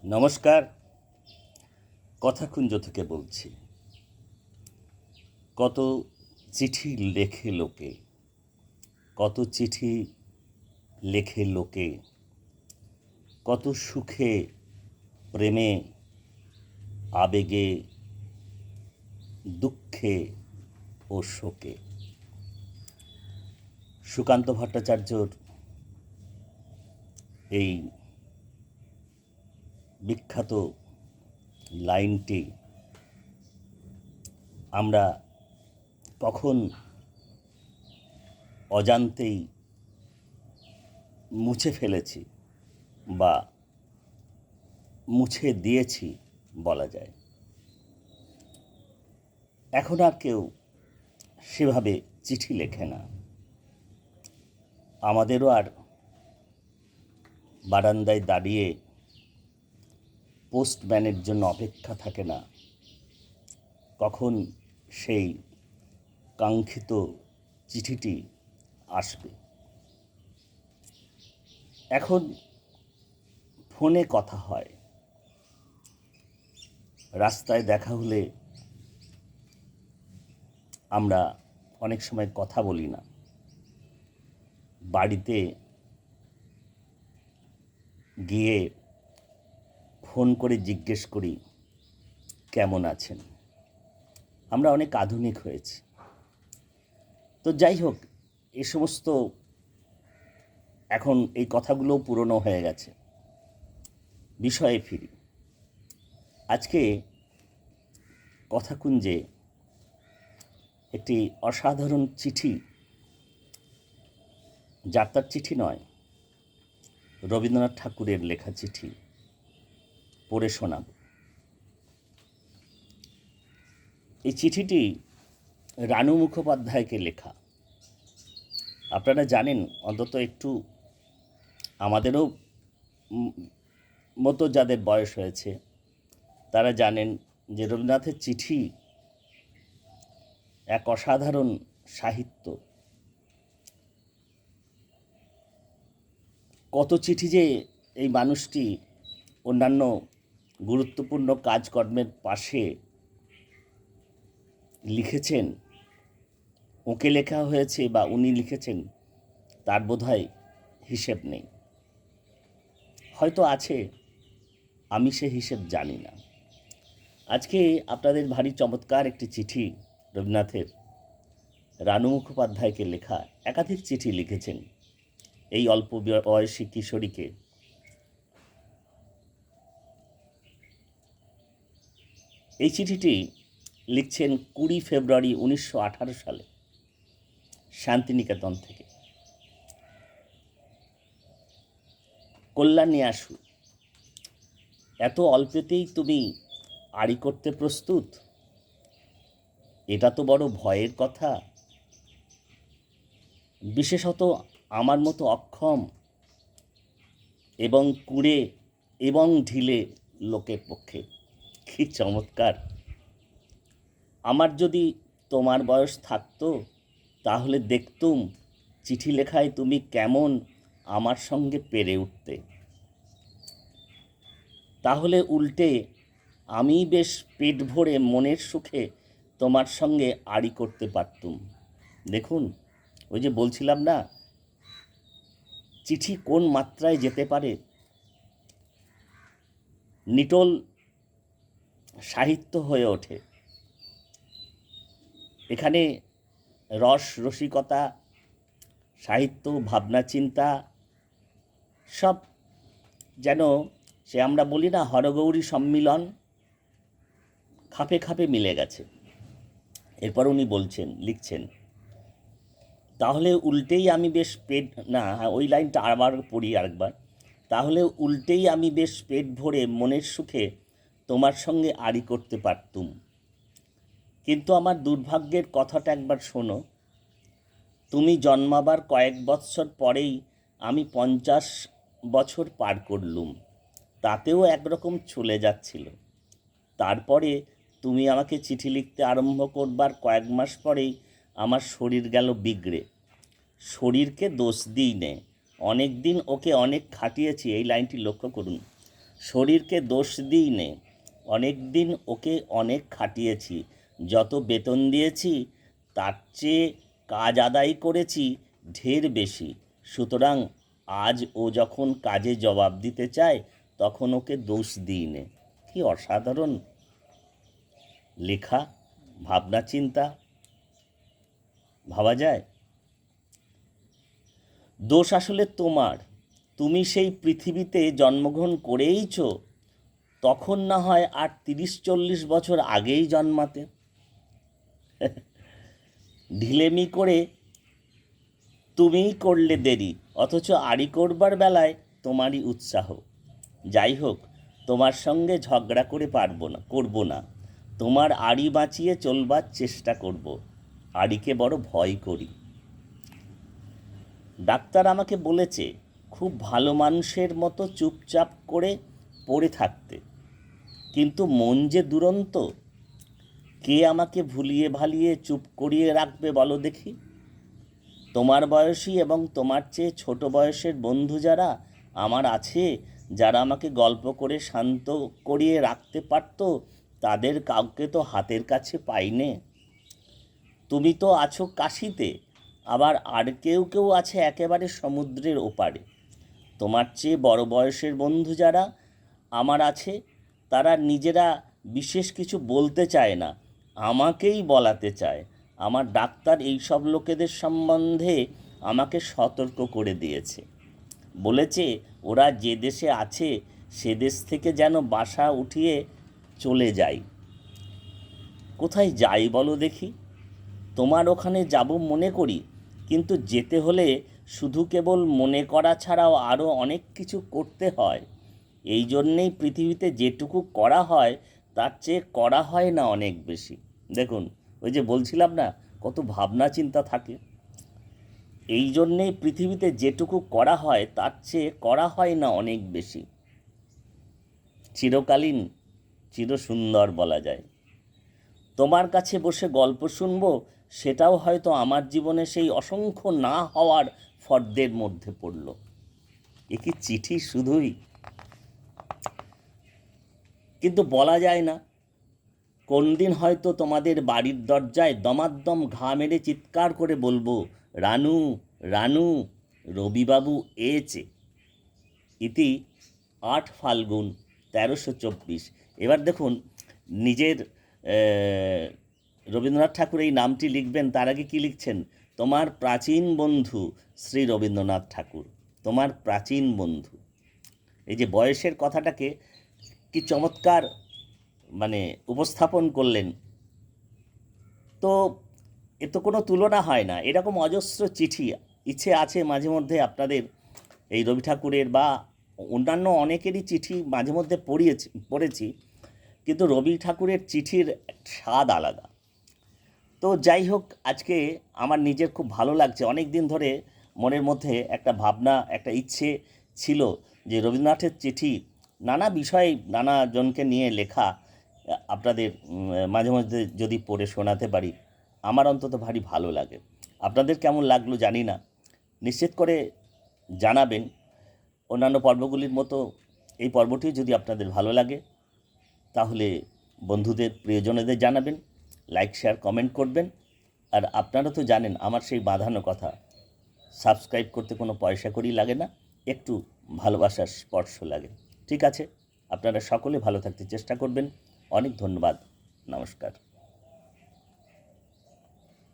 নমস্কার, কথাকুঞ্জ থেকে বলছি। কত চিঠি লেখে লোকে, কত চিঠি লেখে লোকে, কত সুখে, প্রেমে, আবেগে, দুঃখে ও শোকে। সুকান্ত ভট্টাচার্যর এই বিখ্যাত লাইনটি আমরা কখন অজান্তেই মুছে ফেলেছি বা মুছে দিয়েছি বলা যায়। এখন আর কেউ সেভাবে চিঠি লেখে না। আমাদেরও আর বারান্দায় দাঁড়িয়ে পোস্টম্যানের জন্য অপেক্ষা থাকে না কখন সেই কাঙ্ক্ষিত চিঠিটি আসবে। এখন ফোনে কথা হয়, রাস্তায় দেখা হলে আমরা অনেক সময় কথা বলি না। বাড়িতে গিয়ে ফোন করে জিজ্ঞেস করি কেমন আছেন। আমরা অনেক আধুনিক হয়েছি। তো যাই হোক, এ সমস্ত এখন এই কথাগুলো পুরনো হয়ে গেছে। বিষয়ে ফিরি। আজকে কথাকুঞ্জে একটি অসাধারণ চিঠি, যাত্রার চিঠি নয়, রবীন্দ্রনাথ ঠাকুরের লেখা চিঠি পড়ে শোনাব। এই চিঠিটি রানু মুখোপাধ্যায়কে লেখা। আপনারা জানেন, অন্তত একটু আমাদেরও মতো যাদের বয়স হয়েছে তারা জানেন যে রবীন্দ্রনাথের চিঠি এক অসাধারণ সাহিত্য। কত চিঠি যে এই মানুষটি অন্যান্য গুরুত্বপূর্ণ কাজকর্মের পাশে লিখেছেন, ওকে লেখা হয়েছে বা উনি লিখেছেন, তার বোধহয় হিসেব নেই। হয়তো আছে, আমি সে হিসেব জানি না। আজকে আপনাদের ভারী চমৎকার একটি চিঠি রবীন্দ্রনাথের রানু মুখোপাধ্যায়কে লেখা। একাধিক চিঠি লিখেছেন এই অল্প বয়সী কিশোরীকে। এই চিঠিটি লিখছেন 20 ফেব্রুয়ারি 1918 সালে শান্তিনিকেতন থেকে। কল্যাণী আসু, এত অল্পেতেই তুমি আড়ি করতে প্রস্তুত? এটা তো বড় ভয়ের কথা, বিশেষত আমার মতো অক্ষম এবং কুঁড়ে এবং ঢিলে লোকের পক্ষে। কি চমৎকার! আমার যদি তোমার বয়স থাকতো তাহলে দেখতুম চিঠি লেখায় তুমি কেমন আমার সঙ্গে পেরে উঠতে। তাহলে উল্টে আমি বেশ পেট ভরে মনের সুখে তোমার সঙ্গে আড়ি করতে পারতুম। দেখুন, ওই যে বলছিলাম না, চিঠি কোন মাত্রায় যেতে পারে। নিটোল সাহিত্য হয়ে ওঠে। এখানে রস, রসিকতা, সাহিত্য, ভাবনা চিন্তা সব যেন সে আমরা বলি না হরগৌরী সম্মিলন, খাপে খাপে মিলে গেছে। এরপর উনি বলছেন, লিখছেন, তাহলে উল্টেই আমি বেশ পেট না ওই লাইনটা আবার পড়ি আরেকবার। তাহলে উল্টেই আমি বেশ পেট ভরে মনের সুখে তোমার সঙ্গে আড়ি করতে পারতুম। কিন্তু আমার দুর্ভাগ্যের কথাটা একবার শোনো। তুমি জন্মাবার কয়েক বৎসর পরেই আমি 50 বছর পার করলুম, তাতেও একরকম চলে যাচ্ছিল। তারপরে তুমি আমাকে চিঠি লিখতে আরম্ভ করবার কয়েক মাস পরেই আমার শরীর গেল বিগড়ে। শরীরকে দোষ দিই নে, অনেক দিন ওকে অনেক খাটিয়েছি। এই লাইনটি লক্ষ্য করুন। শরীরকে দোষ দিই নে, অনেক দিন ওকে অনেক খাটিয়েছি, যত বেতন দিয়েছি তার চেয়ে কাজ আদায় করেছি ঢের বেশি। সুতরাং আজ ও যখন কাজে জবাব দিতে চায় তখন ওকে দোষ দিই নে। কি অসাধারণ লেখা, ভাবনা চিন্তা, ভাবা যায়। দোষ আসলে তোমার, তুমি সেই পৃথিবীতে জন্মগ্রহণ করেইছ, তখন না হয় আর 30-40 বছর আগেই জন্মাতে। ঢিলেমি করে তুমিই করলে দেরি, অথচ আড়ি করবার বেলায় তোমারই উৎসাহ। যাই হোক, তোমার সঙ্গে ঝগড়া করে করব না, তোমার আড়ি বাঁচিয়ে চলবার চেষ্টা করব। আড়িকে বড় ভয় করি। ডাক্তার আমাকে বলেছে খুব ভালো মানুষের মতো চুপচাপ করে পড়ে থাকতে, কিন্তু মন যে দুরন্ত, কে আমাকে ভুলিয়ে ভালিয়ে চুপ করিয়ে রাখবে বলো দেখি। তোমার বয়সী এবং তোমার চেয়ে ছোট বয়সের বন্ধু যারা আমার আছে, যারা আমাকে গল্প করে শান্ত করিয়ে রাখতে পারত, তাদের কাউকে তো হাতের কাছে পাইনে। তুমি তো আছো কাশিতে, আবার আর কেউ কেউ আছে একেবারে সমুদ্রের ওপারে। তোমার চেয়ে বড় বয়সের বন্ধু যারা আমার আছে, তারা নিজেরা বিশেষ কিছু বলতে চায় না, আমাকেই বলাতে চায়। আমার ডাক্তার এই সব লোকেদের সম্বন্ধে আমাকে সতর্ক করে দিয়েছে। বলেছে ওরা যে দেশে আছে সে দেশ থেকে যেন বাসা উঠিয়ে চলে যাই। কোথায় যাই বলো দেখি? তোমার ওখানে যাব মনে করি, কিন্তু যেতে হলে শুধু কেবল মনে করা ছাড়াও আরও অনেক কিছু করতে হয়। এই জন্যেই পৃথিবীতে যেটুকু করা হয় তার চেয়ে করা হয় না অনেক বেশি। দেখুন, ওই যে বলছিলাম না, কত ভাবনা চিন্তা থাকে। এই জন্যেই পৃথিবীতে যেটুকু করা হয় তার চেয়ে করা হয় না অনেক বেশি। চিরকালীন, চিরসুন্দর বলা যায়। তোমার কাছে বসে গল্প শুনবো, সেটাও হয়তো আমার জীবনে সেই অসংখ্য না হওয়ার ফর্দের মধ্যে পড়ল। এ কি চিঠি শুধুই? কিন্তু বলা যায় না, কোন দিন হয়তো তোমাদের বাড়ির দরজায় দমাদ্দম ঘা মেরে চিৎকার করে বলবো, রানু, রানু, রবিবাবু এছে। ইতি 8 ফাল্গুন 1324। এবার দেখুন, নিজের রবীন্দ্রনাথ ঠাকুর এই নামটি লিখবেন, তার আগে কী লিখছেন? তোমার প্রাচীন বন্ধু শ্রী রবীন্দ্রনাথ ঠাকুর, তোমার প্রাচীন বন্ধু। এই যে বয়সের কথাটাকে কি চমৎকার উপস্থাপন করলেন। তো এ তো কোনো তুলনা হয় না। এরকম অজস্র চিঠি ইচ্ছে আছে মাঝে মধ্যে আপনাদের এই রবি ঠাকুরের বা অন্যান্য অনেকেরই চিঠি মাঝে মধ্যে পড়েছি, কিন্তু রবি ঠাকুরের চিঠির স্বাদ আলাদা। তো যাই হোক, আজকে আমার নিজের খুব ভালো লাগছে। অনেক দিন ধরে মনের মধ্যে একটা ভাবনা, একটা ইচ্ছে ছিল যে রবীন্দ্রনাথের চিঠি নানা বিষয়ে নানা জনকে নিয়ে লেখা আপনাদের মাঝে মধ্যে যদি পড়ে শোনাতে পারি, আমার অন্তত ভারী ভালো লাগে। আপনাদের কেমন লাগলো জানি না, নিশ্চিত করে জানাবেন। অন্যান্য পর্বগুলির মতো এই পর্বটিও যদি আপনাদের ভালো লাগে তাহলে বন্ধুদের, প্রিয়জনেদের জানাবেন, লাইক, শেয়ার, কমেন্ট করবেন। আর আপনারা তো জানেন আমার সেই বাঁধানো কথা, সাবস্ক্রাইব করতে কোনো পয়সা কড়ি লাগে না, একটু ভালোবাসার স্পর্শ লাগে। ঠিক আছে, আপনারা সকলে ভালো থাকতে চেষ্টা করবেন। অনেক ধন্যবাদ, নমস্কার।